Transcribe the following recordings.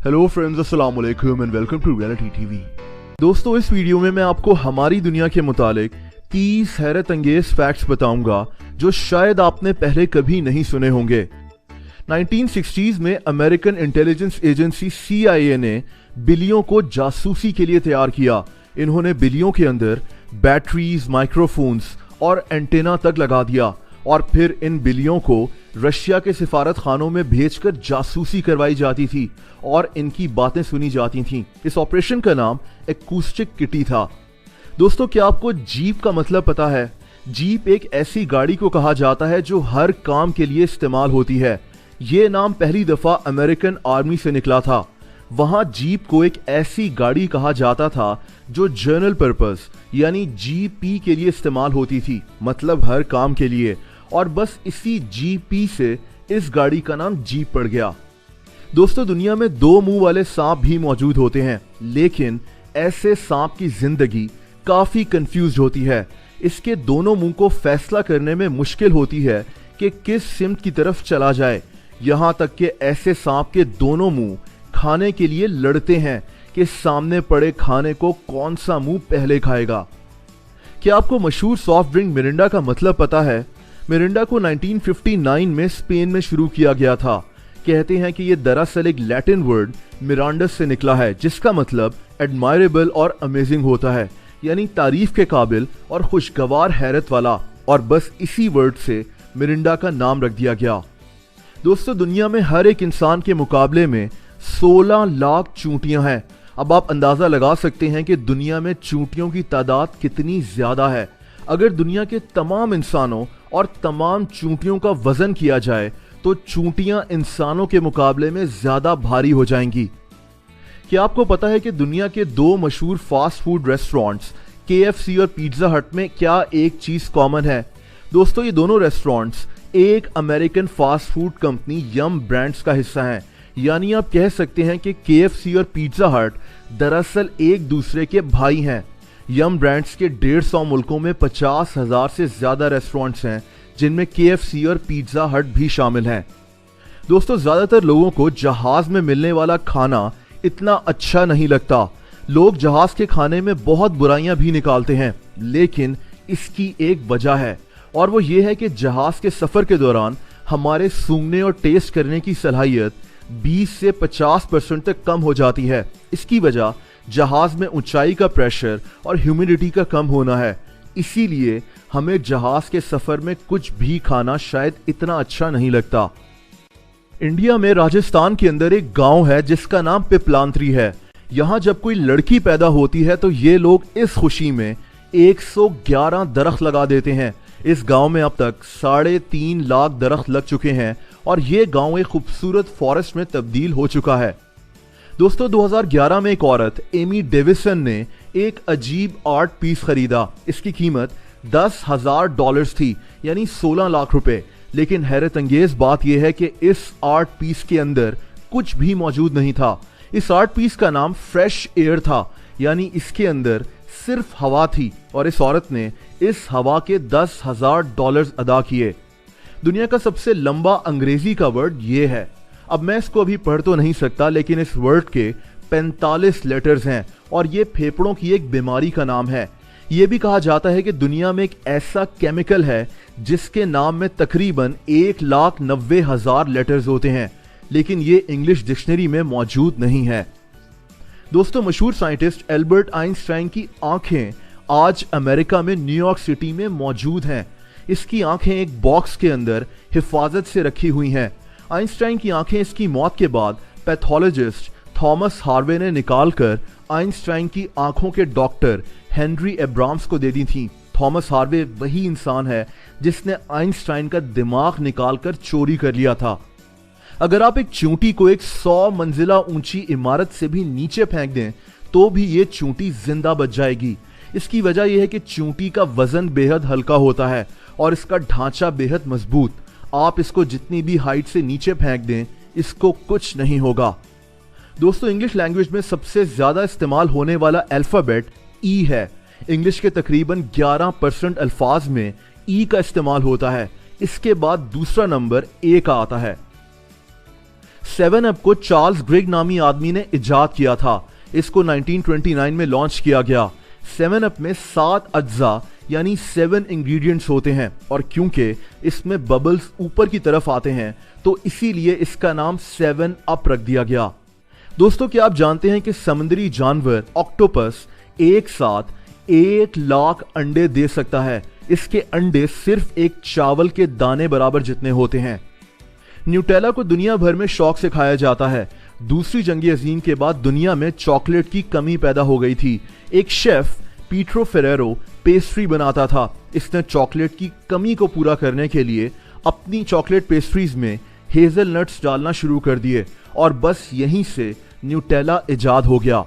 Hello friends, अस्सलाम वालेकुम and welcome to reality TV. दोस्तों, इस वीडियो में मैं आपको हमारी दुनिया के मुतालिक 30 हैरत अंगेज फैक्ट्स बताऊंगा जो शायद आपने पहले कभी नहीं सुने होंगे। 1960s में अमेरिकन इंटेलिजेंस एजेंसी CIA ने बिल्लियों को जासूसी के लिए तैयार किया। इन्होंने बिल्लियों के अंदर बैटरीज, माइक्रोफोन्स और एंटेना तक लगा दिया और फिर इन बिल्लियों को रशिया के सिफारत खानों में भेजकर जासूसी करवाई जाती थी और इनकी बातें सुनी जाती थीं। इस ऑपरेशन का नाम एकूस्टिक किटी था। दोस्तों, क्या आपको जीप का मतलब पता है? जीप एक ऐसी गाड़ी को कहा जाता है जो हर काम के लिए इस्तेमाल होती है। ये नाम पहली दफा अमेरिकन आर्मी से निकला था। वहां जीप को एक ऐसी गाड़ी कहा जाता था जो जनरल पर्पस यानी GP के लिए इस्तेमाल होती थी, मतलब हर काम के लिए, और बस इसी GP से इस गाड़ी का नाम जीप पड़ गया। दोस्तों, दुनिया में 2 मुंह वाले सांप भी मौजूद होते हैं, लेकिन ऐसे सांप की जिंदगी काफी कंफ्यूज होती है। इसके दोनों मुंह को फैसला करने में मुश्किल होती है कि किस सिमत की तरफ चला जाए। यहां तक कि ऐसे सांप के दोनों मुंह खाने के लिए लड़ते हैं कि सामने पड़े खाने को कौन सा मुंह पहले खाएगा। क्या आपको मशहूर सॉफ्ट ड्रिंक मिरिंडा का मतलब पता है? मिरिंडा को 1959 में स्पेन में शुरू किया गया था। कहते हैं कि यह दरअसल एक लैटिन वर्ड मिरांडस से निकला है, जिसका मतलब एडमायरेबल और अमेजिंग होता है, यानी तारीफ के काबिल और खुशगवार हैरत वाला, और बस इसी वर्ड से मिरिंडा का नाम रख दिया गया। दोस्तों, दुनिया में हर एक इंसान के मुकाबले में 16 लाख चूंटियां हैं। अब आप अंदाजा लगा सकते हैं कि दुनिया में चूंटियों की तादाद कितनी ज्यादा है। अगर दुनिया के तमाम इंसानों और तमाम चूंटियों का वजन किया जाए तो चूंटियां इंसानों के मुकाबले में ज्यादा भारी हो जाएंगी। क्या आपको पता है कि दुनिया के 2 मशहूर फास्ट फूड रेस्टोरेंट्स KFC और पिज्जा हट में क्या एक चीज कॉमन है? दोस्तों, ये दोनों रेस्टोरेंट्स एक अमेरिकन फास्ट फूड कंपनी यम ब्रांड्स का हिस्सा हैं। यानी आप कह सकते हैं कि KFC और पिज्जा हट दरअसल एक दूसरे के भाई हैं। यम ब्रांड्स के 150 मुल्कों में 50,000 से ज्यादा रेस्टोरेंट्स हैं, जिनमें KFC और पिज्जा हट भी शामिल हैं। दोस्तों, ज्यादातर लोगों को जहाज में मिलने वाला खाना इतना अच्छा नहीं लगता। लोग जहाज के खाने में बहुत बुराइयां भी निकालते हैं, लेकिन इसकी एक वजह है, और वो ये है कि जहाज के सफर के दौरान हमारे सूंघने और टेस्ट करने की सलाहियत 20 से 50% तक कम हो जाती है। इसकी वजह जहाज में ऊंचाई का प्रेशर और ह्यूमिडिटी का कम होना है। इसीलिए हमें जहाज के सफर में कुछ भी खाना शायद इतना अच्छा नहीं लगता। इंडिया में राजस्थान के अंदर एक गांव है जिसका नाम पिपलांत्री है। यहाँ जब कोई लड़की पैदा होती है तो ये लोग इस खुशी में 111 दरख्त लगा देते हैं। इस गांव में अब तक 3.5 लाख दरख्त लग चुके हैं और ये गांव एक खूबसूरत फॉरेस्ट में तब्दील हो चुका है। दोस्तों, 2011 में एक औरत एमी डेविसन ने एक अजीब आर्ट पीस खरीदा। इसकी कीमत $10,000 थी, यानी 16 लाख रुपए। लेकिन हैरत अंगेज बात यह है कि इस आर्ट पीस के अंदर कुछ भी मौजूद नहीं था। इस आर्ट पीस का नाम फ्रेश एयर था, यानी इसके अंदर सिर्फ हवा थी, और इस औरत ने इस हवा के $10,000 अदा किए। दुनिया का सबसे लंबा अंग्रेजी का वर्ड ये है। अब मैं इसको अभी पढ़ तो नहीं सकता, लेकिन इस वर्ड के 45 लेटर्स हैं और ये फेफड़ों की एक बीमारी का नाम है। ये भी कहा जाता है कि दुनिया में एक ऐसा केमिकल है जिसके नाम में तकरीबन 1,90,000 लेटर्स होते हैं, लेकिन ये इंग्लिश डिक्शनरी में मौजूद नहीं है। दोस्तों, मशहूर साइंटिस्ट एल्बर्ट आइंस्टाइन की आंखें आज अमेरिका में न्यूयॉर्क सिटी में मौजूद हैं। इसकी आंखें एक बॉक्स के अंदर हिफाजत से रखी हुई हैं। आइंस्टाइन की आंखें इसकी मौत के बाद पैथोलॉजिस्ट थॉमस हार्वे ने निकालकर आइंस्टाइन की आंखों के डॉक्टर हेनरी एब्राम्स को दे दी थीं। थॉमस हार्वे वही इंसान है जिसने आइंस्टाइन का दिमाग निकालकर चोरी कर लिया था। अगर आप एक चूंटी को एक 100 मंजिला ऊंची इमारत से भी नीचे फेंक दें तो भी ये चूंटी जिंदा बच जाएगी। इसकी वजह यह है कि चूंटी का वजन बेहद हल्का होता है और इसका ढांचा बेहद मजबूत। आप इसको जितनी भी हाइट से नीचे फेंक दें, इसको कुछ नहीं होगा। दोस्तों, इंग्लिश लैंग्वेज में सबसे ज्यादा इस्तेमाल होने वाला अल्फाबेट ई है। इंग्लिश के तकरीबन 11% अल्फाज में ई का इस्तेमाल होता है। इसके बाद दूसरा नंबर ए का आता है। 7 अप को चार्ल्स ग्रेग नामी आदमी ने इजाद किया था। इसको 1929 में लॉन्च किया गया। 7 अप में 7 अज्जा यानी 7 इंग्रेडिएंट्स होते हैं और क्योंकि इसमें बबल्स ऊपर की तरफ आते हैं तो इसीलिए इसका नाम 7 अप रख दिया गया। दोस्तों, क्या आप जानते हैं कि समुद्री जानवर ऑक्टोपस एक साथ 1 लाख अंडे दे सकता है। इसके अंडे सिर्फ एक चावल के दाने बराबर जितने होते हैं। न्यूटेला को दुनिया भर में शौक से खाया जाता है। दूसरी जंग अजीम के बाद दुनिया में चॉकलेट की कमी पैदा हो गई थी। एक शेफ पीट्रो फेरेरो पेस्ट्री बनाता था। इसने चॉकलेट की कमी को पूरा करने के लिए अपनी चॉकलेट पेस्ट्रीज में हेजलनट्स डालना शुरू कर दिए और बस यहीं से न्यूटेला इजाद हो गया।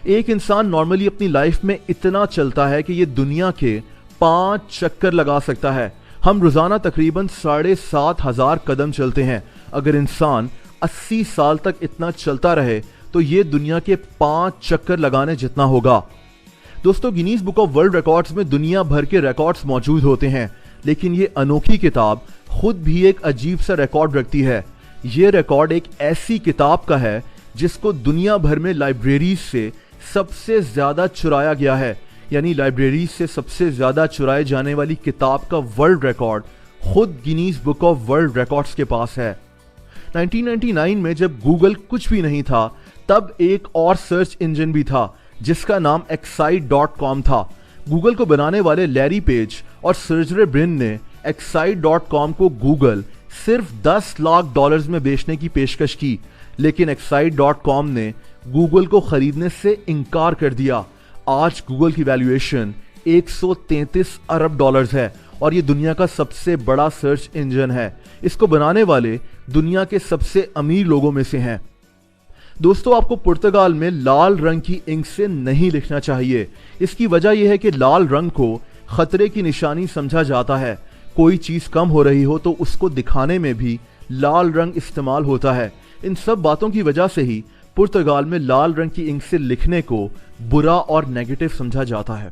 एक इंसान नॉर्मली अपनी लाइफ में इतना चलता है कि ये दुनिया के 5 चक्कर लगा सकता है। हम रोजाना तकरीबन 7,500 कदम चलते हैं। अगर इंसान 80 साल तक इतना चलता रहे तो ये दुनिया के 5 चक्कर लगाने जितना होगा। दोस्तों, Guinness book of world records में दुनिया भर के रिकॉर्ड्स मौजूद होते हैं, लेकिन ये अनोखी किताब खुद भी एक अजीब सा रिकॉर्ड रखती है। ये रिकॉर्ड एक ऐसी किताब का है जिसको दुनिया भर में लाइब्रेरीज से सबसे ज्यादा चुराया गया है। यानी लाइब्रेरीज से सबसे ज्यादा चुराए जाने वाली किताब का वर्ल्ड रिकॉर्ड खुद Guinness book of world records के पास है। 1999 में जब गूगल कुछ भी नहीं था तब एक और सर्च इंजन भी था जिसका नाम excite.com था। गूगल को बनाने वाले लैरी पेज और सर्जरे ब्रिन ने excite.com को गूगल सिर्फ $10 लाख में बेचने की पेशकश की, लेकिन excite.com ने गूगल को खरीदने से इनकार कर दिया। आज गूगल की वैल्यूएशन $133 अरब है और ये दुनिया का सबसे बड़ा सर्च इंजन है। इसको बनाने वाले दुनिया के सबसे अमीर लोगों में से हैं। दोस्तों, आपको पुर्तगाल में लाल रंग की इंक से नहीं लिखना चाहिए। इसकी वजह यह है कि लाल रंग को खतरे की निशानी समझा जाता है। कोई चीज कम हो रही हो तो उसको दिखाने में भी लाल रंग इस्तेमाल होता है। इन सब बातों की वजह से ही पुर्तगाल में लाल रंग की इंक से लिखने को बुरा और नेगेटिव समझा जाता है।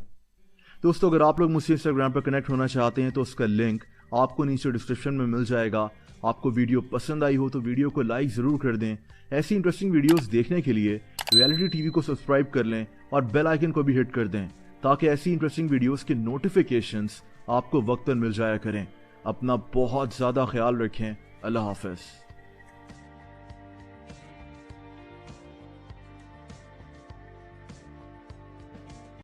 दोस्तों, अगर आप लोग मुझसे इंस्टाग्राम पर कनेक्ट होना चाहते हैं तो उसका लिंक आपको नीचे डिस्क्रिप्शन में मिल जाएगा। आपको वीडियो पसंद आई हो तो वीडियो को लाइक जरूर कर दें। ऐसी इंटरेस्टिंग वीडियोस देखने के लिए रियलिटी टीवी को सब्सक्राइब कर लें और बेल आइकन को भी हिट कर दें ताकि ऐसी इंटरेस्टिंग वीडियोस के नोटिफिकेशंस आपको वक्तन मिल जाया करें। अपना बहुत ज्यादा ख्याल रखें। अल्लाह हाफिज।